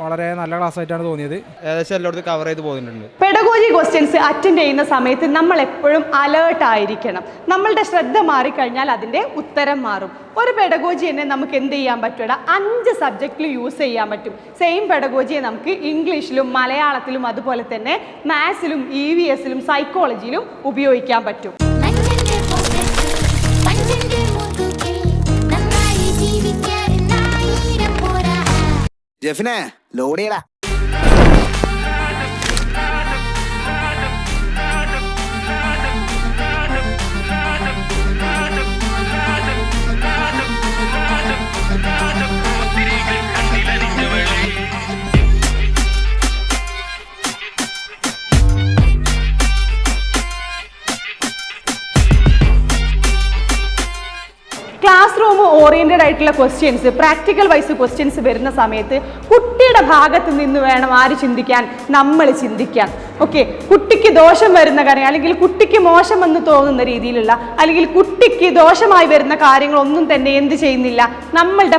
വളരെ നല്ല ക്ലാസ് ആയിട്ടാണ് തോന്നിയത്. ഏകദേശം എല്ലായിടത്തും കവർ ചെയ്ത് പോകുന്നുണ്ട്. പെഡഗോജി ക്വസ്റ്റ്യൻസ് അറ്റൻഡ് ചെയ്യുന്ന സമയത്ത് നമ്മൾ എപ്പോഴും അലേർട്ട് ആയിരിക്കണം. നമ്മളുടെ ശ്രദ്ധ മാറിക്കഴിഞ്ഞാൽ അതിൻ്റെ ഉത്തരം മാറും. ഒരു പെഡഗോജി തന്നെ നമുക്ക് എന്ത് ചെയ്യാൻ പറ്റും? 5 സബ്ജക്റ്റിൽ യൂസ് ചെയ്യാൻ പറ്റും. സെയിം പെഡഗോജിയെ നമുക്ക് ഇംഗ്ലീഷിലും മലയാളത്തിലും അതുപോലെ തന്നെ മാത്സിലും EVSലും സൈക്കോളജിയിലും ഉപയോഗിക്കാൻ പറ്റും. ജെഫിനെ ലോഡ് ചെയ്യടാ. ക്ലാസ് റൂം ഓറിയൻറ്റഡ് ആയിട്ടുള്ള ക്വസ്റ്റ്യൻസ്, പ്രാക്ടിക്കൽ വൈസ് ക്വസ്റ്റ്യൻസ് വരുന്ന സമയത്ത് കുട്ടിയുടെ ഭാഗത്ത് നിന്ന് വേണം ആര് ചിന്തിക്കാൻ? നമ്മൾ ചിന്തിക്കാൻ. ഓക്കെ, കുട്ടിക്ക് ദോഷം വരുന്ന കാര്യം അല്ലെങ്കിൽ കുട്ടിക്ക് മോശമെന്ന് തോന്നുന്ന രീതിയിലുള്ള അല്ലെങ്കിൽ കുട്ടിക്ക് ദോഷമായി വരുന്ന കാര്യങ്ങളൊന്നും തന്നെ എന്ത് ചെയ്യുന്നില്ല? നമ്മളുടെ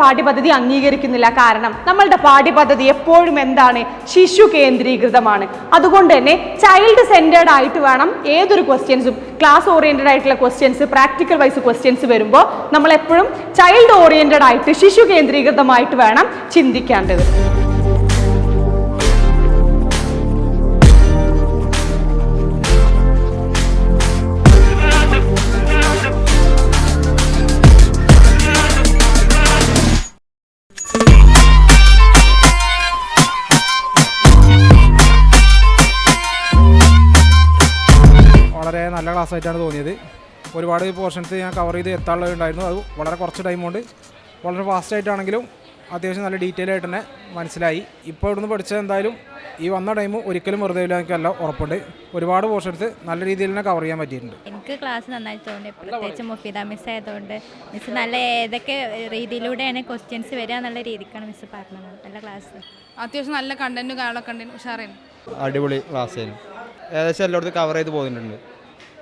പാഠ്യപദ്ധതി അംഗീകരിക്കുന്നില്ല. കാരണം നമ്മളുടെ പാഠ്യപദ്ധതി എപ്പോഴും എന്താണ്? ശിശു കേന്ദ്രീകൃതമാണ്. അതുകൊണ്ട് തന്നെ ചൈൽഡ് സെൻറ്റേർഡ് ആയിട്ട് വേണം ഏതൊരു ക്വസ്റ്റ്യൻസും, ക്ലാസ് ഓറിയൻറ്റഡ് ആയിട്ടുള്ള ക്വസ്റ്റ്യൻസ്, പ്രാക്ടിക്കൽ വൈസ് ക്വസ്റ്റ്യൻസ് വരുമ്പോൾ നമ്മൾ എപ്പോഴും ചൈൽഡ് ഓറിയൻറ്റഡ് ആയിട്ട് ശിശു കേന്ദ്രീകൃതമായിട്ട് വേണം ചിന്തിക്കേണ്ടത്. വളരെ നല്ല ക്ലാസ് ആയിട്ടാണ് തോന്നിയത്. ഒരുപാട് പോർഷൻസ് ഞാൻ കവർ ചെയ്ത് എത്താനുള്ളതുണ്ടായിരുന്നു. അത് വളരെ കുറച്ച് ടൈം കൊണ്ട് വളരെ ഫാസ്റ്റായിട്ടാണെങ്കിലും അത്യാവശ്യം നല്ല ഡീറ്റെയിൽ ആയിട്ട് തന്നെ മനസ്സിലായി. ഇപ്പോൾ ഇവിടുന്ന് പഠിച്ചത് എന്തായാലും ഈ വന്ന ടൈം ഒരിക്കലും വെറുതെ ഇല്ല, എനിക്കെല്ലാം ഉറപ്പുണ്ട്. ഒരുപാട് പോർഷൻസ് നല്ല രീതിയിൽ തന്നെ കവർ ചെയ്യാൻ പറ്റിയിട്ടുണ്ട്. എനിക്ക് ക്ലാസ് നന്നായി തോന്നി. പ്രത്യേകിച്ച് മുഫീദ മിസ് ആയതുകൊണ്ട് മിസ് നല്ല ഏതൊക്കെ രീതിയിലൂടെയാണ് ക്വസ്റ്റ്യൻസ് വരിക എന്നുള്ള രീതിക്കാണ് മിസ് പറഞ്ഞത്. നല്ല ക്ലാസ്, അത്യാവശ്യം നല്ല കണ്ടന്റും കാര്യങ്ങളൊക്കെ ഉണ്ട്. ഉഷാറായിരുന്നു. അടിപൊളി ക്ലാസ് ആയിരുന്നു. ഏകദേശം എല്ലായിടത്തും കവർ ചെയ്ത് പോകുന്നുണ്ട്.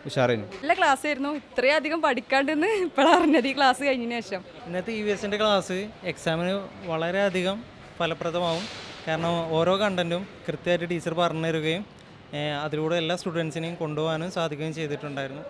ഉഷാറായിരുന്നു. നല്ല ക്ലാസ് ആയിരുന്നു. ഇത്രയധികം പഠിക്കാണ്ടെന്ന് ഇപ്പോഴാണ് അറിഞ്ഞത് ഈ ക്ലാസ് കഴിഞ്ഞതിന് ശേഷം. ഇന്നത്തെ EVSൻ്റെ ക്ലാസ് എക്സാമിന് വളരെയധികം ഫലപ്രദമാവും. കാരണം ഓരോ കണ്ടൻറ്റും കൃത്യമായിട്ട് ടീച്ചർ പറഞ്ഞു തരികയും അതിലൂടെ എല്ലാ സ്റ്റുഡൻസിനെയും കൊണ്ടുപോകാനും സാധിക്കുകയും ചെയ്തിട്ടുണ്ടായിരുന്നു.